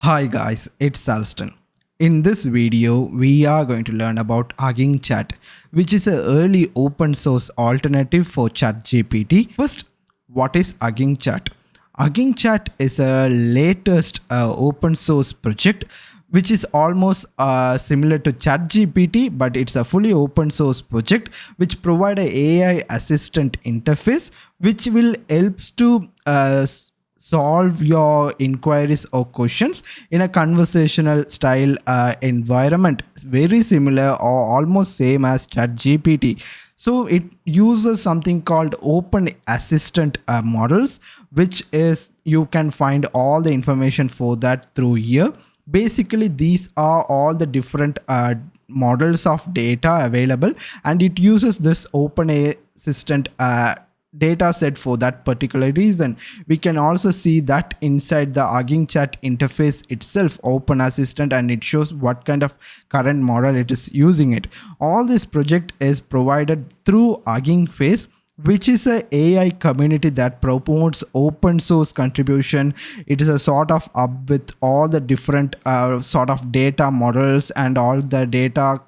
Hi guys, it's Alston. In this video, we are going to learn about HuggingChat, which is an early open source alternative for ChatGPT. First, what is HuggingChat? HuggingChat is a latest open source project which is almost similar to ChatGPT, but it's a fully open source project which provide a AI assistant interface which will helps to solve your inquiries or questions in a conversational style environment, very similar or almost same as ChatGPT. So it uses something called Open Assistant models, which is you can find all the information for that through here. Basically, these are all the different models of data available, and it uses this Open Assistant data set for that particular reason. We can also see that inside the HuggingChat interface itself, Open Assistant, and it shows what kind of current model it is using it. All this project is provided through HuggingFace, which is a AI community that promotes open source contribution. It is a sort of hub with all the different sort of data models and all the data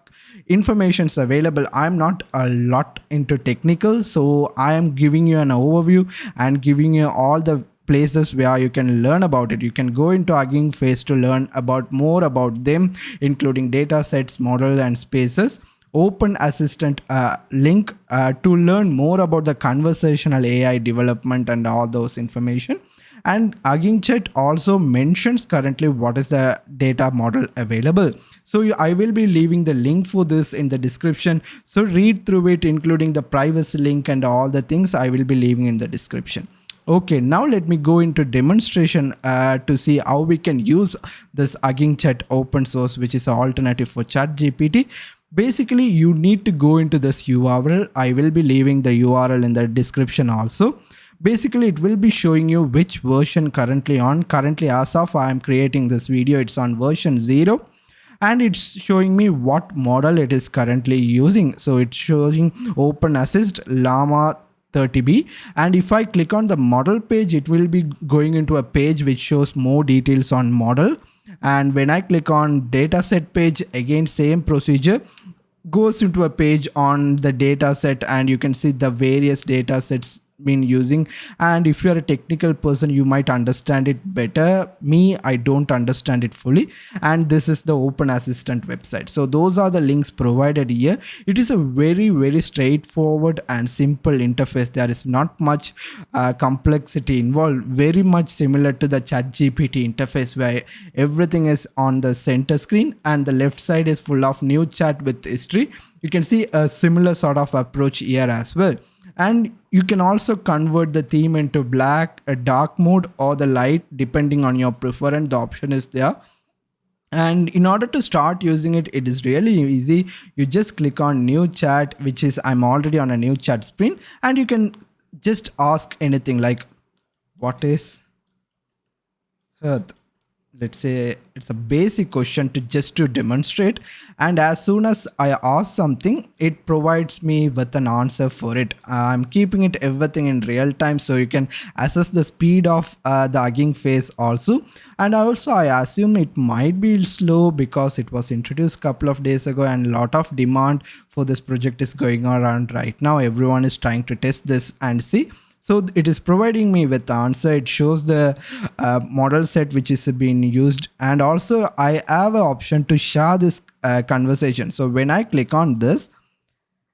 informations available. I'm not a lot into technical, so I am giving you an overview and giving you all the places where you can learn about it. You can go into HuggingFace to learn about more about them, including data sets, model and spaces. Open Assistant link to learn more about the conversational AI development and all those information. And HuggingChat also mentions currently what is the data model available. So I will be leaving the link for this in the description. So read through it, including the privacy link and all the things I will be leaving in the description. Okay, now let me go into demonstration to see how we can use this HuggingChat open source, which is an alternative for ChatGPT. Basically, you need to go into this URL. I will be leaving the URL in the description also. Basically, it will be showing you which version currently on. Currently, as of I am creating this video, it's on version 0. And it's showing me what model it is currently using. So it's showing Open Assist Llama 30B, and if I click on the model page, it will be going into a page which shows more details on model. And when I click on dataset page, again same procedure, goes into a page on the data set, and you can see the various data sets been using. And if you're a technical person, you might understand it better. Me, I don't understand it fully. And this is the Open Assistant website. So those are the links provided here. It is a very straightforward and simple interface. There is not much complexity involved, very much similar to the ChatGPT interface, where everything is on the center screen and the left side is full of new chat with history. You can see a similar sort of approach here as well. And you can also convert the theme into black, a dark mode, or the light, depending on your preference. The option is there. And in order to start using it, it is really easy. You just click on new chat, which is I'm already on a new chat screen, and you can just ask anything like, what is Earth? Let's say it's a basic question to demonstrate, and as soon as I ask something, it provides me with an answer for it. I'm keeping it everything in real time, so you can assess the speed of the HuggingFace also. And also I assume it might be slow because it was introduced a couple of days ago, and a lot of demand for this project is going around right now. Everyone is trying to test this and see. So it is providing me with the answer. It shows the model set which is being used, and also I have an option to share this conversation. So when I click on this,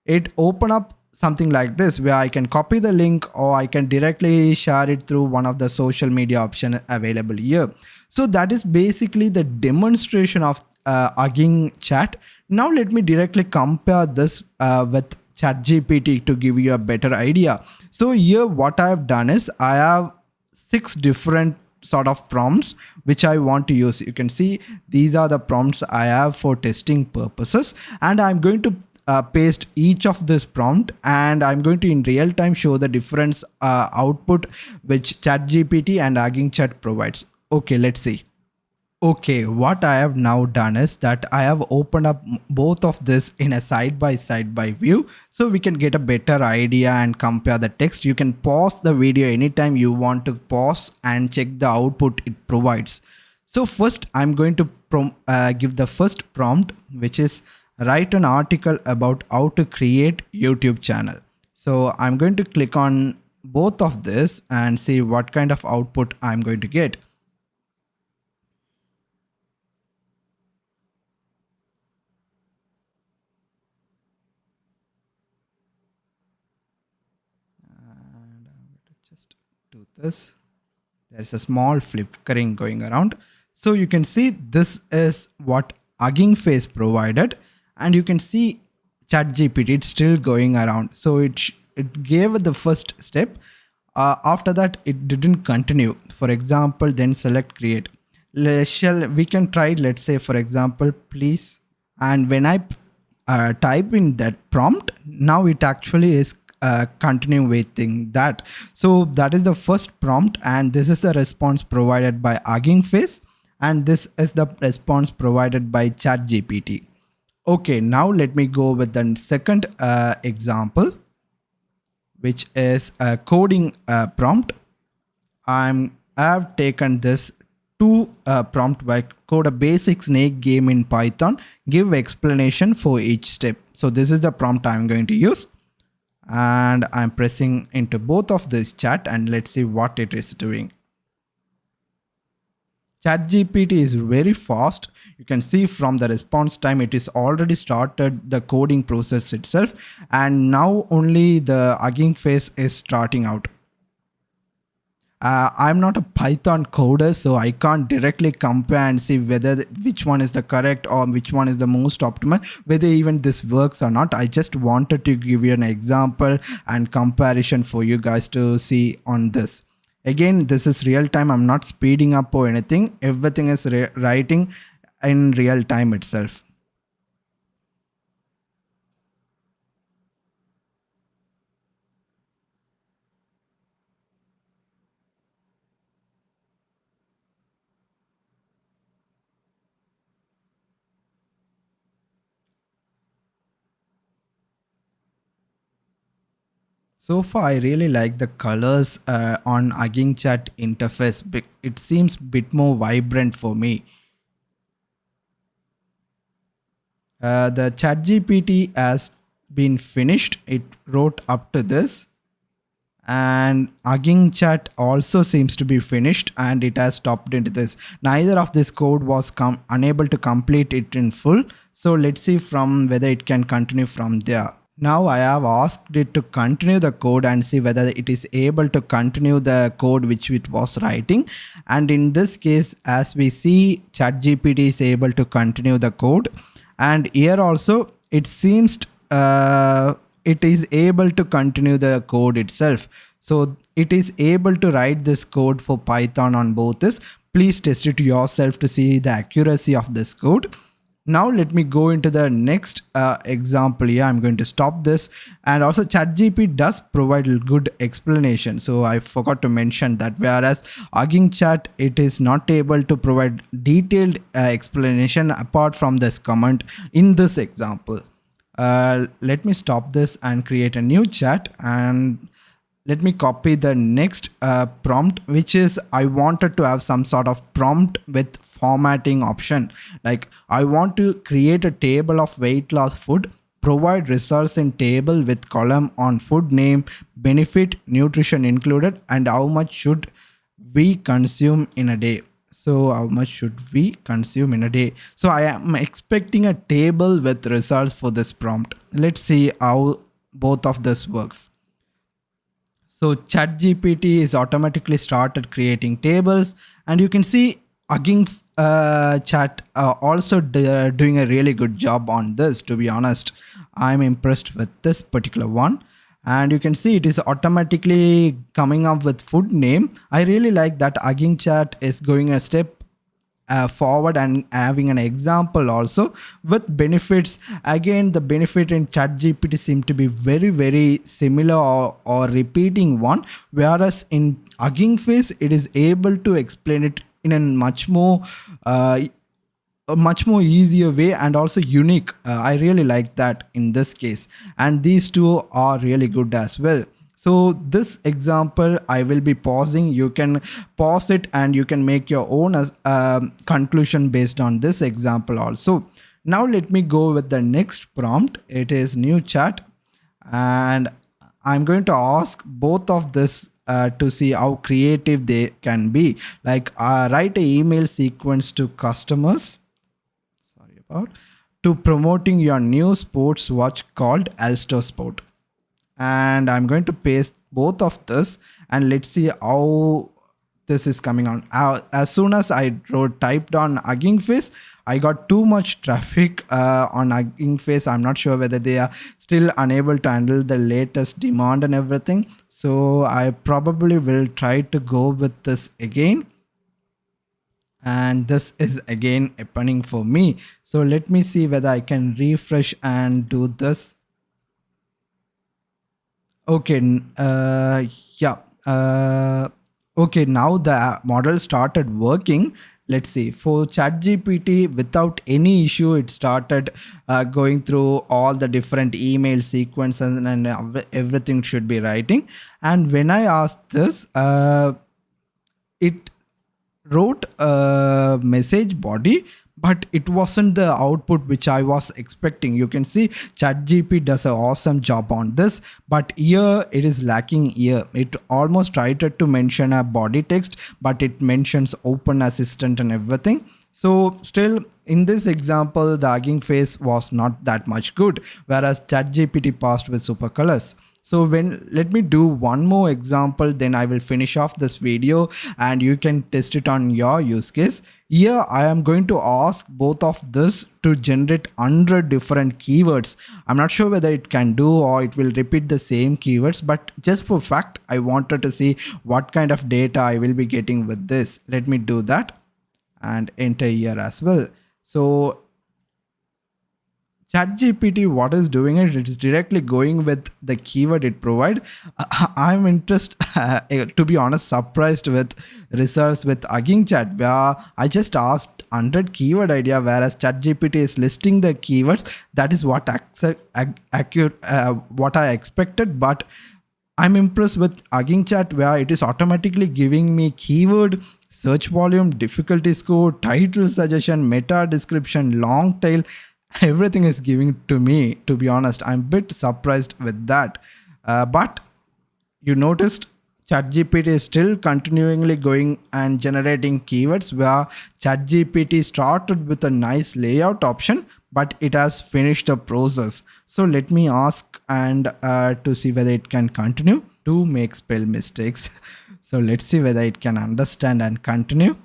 it open up something like this, where I can copy the link or I can directly share it through one of the social media option available here. So that is basically the demonstration of HuggingChat. Now let me directly compare this with ChatGPT to give you a better idea. So here what I have done is I have 6 different sort of prompts which I want to use. You can see these are the prompts I have for testing purposes, and I'm going to paste each of this prompt, and I'm going to in real time show the difference output which ChatGPT and HuggingChat provides. Okay, let's see. Okay, what I have now done is that I have opened up both of this in a side by view, so we can get a better idea and compare the text. You can pause the video anytime you want to pause and check the output it provides. So first I'm going to give the first prompt, which is write an article about how to create YouTube channel. So I'm going to click on both of this and see what kind of output I'm going to get. And I'm going to just do this. There's a small flickering going around. So you can see this is what HuggingFace provided, and you can see ChatGPT, it's still going around. So it gave the first step. After that, it didn't continue. For example, then select create. We can try, let's say, for example, please. And when I type in that prompt, now it actually is continuing that. So that is the first prompt, and this is the response provided by HuggingFace, and this is the response provided by ChatGPT. Okay, now let me go with the second example, which is a coding prompt. I have taken this to prompt by code a basic snake game in Python, give explanation for each step. So this is the prompt I'm going to use, and I'm pressing into both of this chat, and let's see what it is doing. ChatGPT is very fast. You can see from the response time, it is already started the coding process itself, and now only the HuggingFace is starting out. I'm not a Python coder, so I can't directly compare and see whether which one is the correct or which one is the most optimal, whether even this works or not. I just wanted to give you an example and comparison for you guys to see on this. Again, this is real time. I'm not speeding up or anything. Everything is writing in real time itself. So far, I really like the colors on HuggingChat interface. It seems a bit more vibrant for me. The ChatGPT has been finished. It wrote up to this, and HuggingChat also seems to be finished, and it has stopped into this. Neither of this code was unable to complete it in full. So let's see from whether it can continue from there. Now I have asked it to continue the code and see whether it is able to continue the code which it was writing. And in this case, as we see, ChatGPT is able to continue the code. And here also, it seems it is able to continue the code itself. So it is able to write this code for Python on both this. Please test it yourself to see the accuracy of this code. Now let me go into the next example here. I'm going to stop this, and also ChatGPT does provide a good explanation. So I forgot to mention that, whereas HuggingChat, it is not able to provide detailed explanation apart from this comment in this example. Let me stop this and create a new chat, and let me copy the next prompt, which is I wanted to have some sort of prompt with formatting option. Like I want to create a table of weight loss food, provide results in table with column on food name, benefit, nutrition included, and how much should we consume in a day. So how much should we consume in a day? So I am expecting a table with results for this prompt. Let's see how both of this works. So ChatGPT is automatically started creating tables, and you can see HuggingChat also doing a really good job on this. To be honest, I'm impressed with this particular one, and you can see it is automatically coming up with food name. I really like that HuggingChat is going a step forward and having an example also with benefits. Again, the benefit in ChatGPT seem to be very similar or repeating one, whereas in HuggingFace it is able to explain it in a much more easier way and also unique. I really like that in this case, and these two are really good as well. So this example I will be pausing. You can pause it and you can make your own conclusion based on this example also. Now let me go with the next prompt. It is new chat, and I'm going to ask both of this to see how creative they can be. Like write an email sequence to customers. Sorry about to promoting your new sports watch called Alston Sport. And I'm going to paste both of this and let's see how this is coming on. As soon as I typed on HuggingFace, I got too much traffic on HuggingFace. I'm not sure whether they are still unable to handle the latest demand and everything. So I probably will try to go with this again. And this is again happening for me. So let me see whether I can refresh and do this. Okay, yeah. Okay, now the model started working. Let's see, for ChatGPT, without any issue, it started going through all the different email sequences and everything should be writing. And when I asked this, it wrote a message body, but it wasn't the output which I was expecting. You can see ChatGPT does an awesome job on this, but here it is lacking here. It almost tried to mention a body text, but it mentions Open Assistant and everything. So still in this example, the HuggingFace was not that much good, whereas ChatGPT passed with super colors. So let me do one more example, then I will finish off this video and you can test it on your use case. Here I am going to ask both of this to generate 100 different keywords. I'm not sure whether it can do or it will repeat the same keywords, but just for fact, I wanted to see what kind of data I will be getting with this. Let me do that and enter here as well. So ChatGPT, what is doing it? It is directly going with the keyword it provide. I'm interested, to be honest, surprised with results with HuggingChat, where I just asked 100 keyword idea, whereas ChatGPT is listing the keywords. That is what what I expected, but I'm impressed with HuggingChat, where it is automatically giving me keyword, search volume, difficulty score, title suggestion, meta description, long tail. Everything is giving to me. To be honest, I'm a bit surprised with that. But you noticed ChatGPT is still continually going and generating keywords, where ChatGPT started with a nice layout option, but it has finished the process. So let me ask and to see whether it can continue to make spell mistakes. So let's see whether it can understand and continue.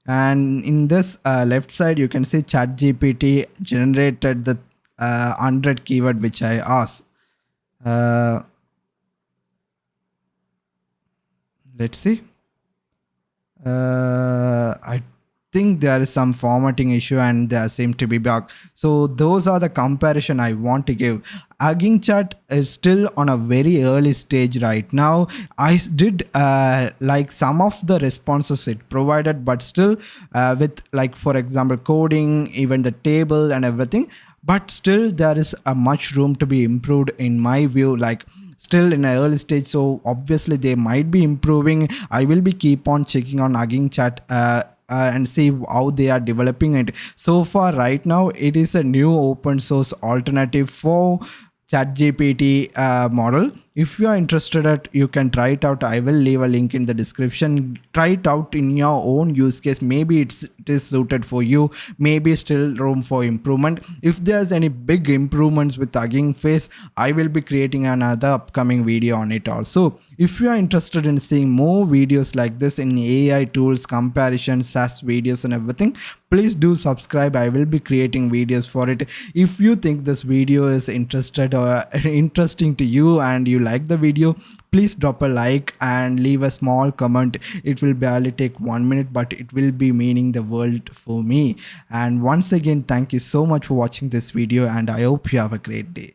And in this left side, you can see ChatGPT generated the 100 keyword which I asked. Let's see. I think there is some formatting issue and there seem to be bug. So those are the comparison I want to give. HuggingChat is still on a very early stage right now. I did like some of the responses it provided, but still with, like, for example, coding, even the table and everything, but still there is a much room to be improved in my view. Like, still in an early stage, so obviously they might be improving. I will be keep on checking on HuggingChat and see how they are developing it. So far right now, it is a new open source alternative for ChatGPT model. If you are interested at, you can try it out. I will leave a link in the description. Try it out in your own use case. Maybe it is suited for you. Maybe still room for improvement. If there's any big improvements with HuggingFace, I will be creating another upcoming video on it also. If you are interested in seeing more videos like this in AI tools, comparison, SaaS videos and everything, please do subscribe. I will be creating videos for it. If you think this video is interesting to you and you like the video, please drop a like and leave a small comment. It will barely take 1 minute, but it will be meaning the world for me. And once again, thank you so much for watching this video, and I hope you have a great day.